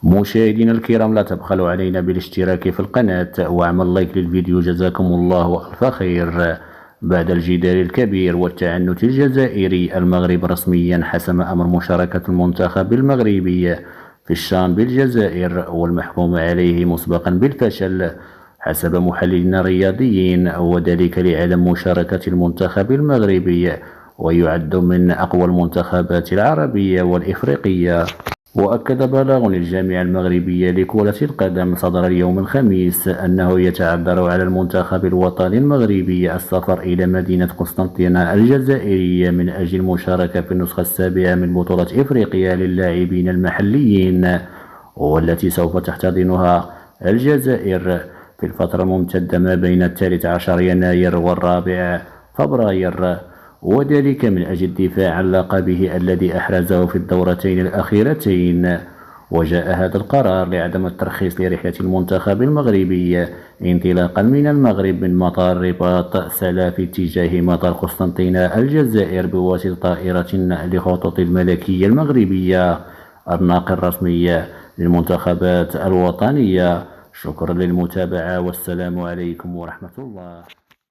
مشاهدينا الكرام، لا تبخلوا علينا بالاشتراك في القناة وعمل لايك للفيديو، جزاكم الله ألف خير. بعد الجدال الكبير والتعنت الجزائري، المغرب رسميا حسم أمر مشاركة المنتخب المغربي في الشان بالجزائر، والمحكوم عليه مسبقا بالفشل حسب محللين رياضيين، وذلك لعدم مشاركة المنتخب المغربي، ويعد من أقوى المنتخبات العربية والإفريقية. وأكد بلاغ للجامعة المغربية لكرة القدم صدر اليوم الخميس أنه يتعذر على المنتخب الوطني المغربي السفر إلى مدينة قسنطينة الجزائرية من أجل المشاركة في النسخة السابعة من بطولة إفريقيا للاعبين المحليين، والتي سوف تحتضنها الجزائر في الفترة الممتدة ما بين 13 يناير و4 فبراير، وذلك من أجل الدفاع عن لقبه الذي أحرزه في الدورتين الأخيرتين. وجاء هذا القرار لعدم الترخيص لرحلة المنتخب المغربي انطلاقا من المغرب من مطار رباط سلا في اتجاه مطار قسنطينة الجزائر بواسطة طائرة النقل خطوط الملكية المغربية، الناقل الرسمي للمنتخبات الوطنية. شكرا للمتابعة، والسلام عليكم ورحمة الله.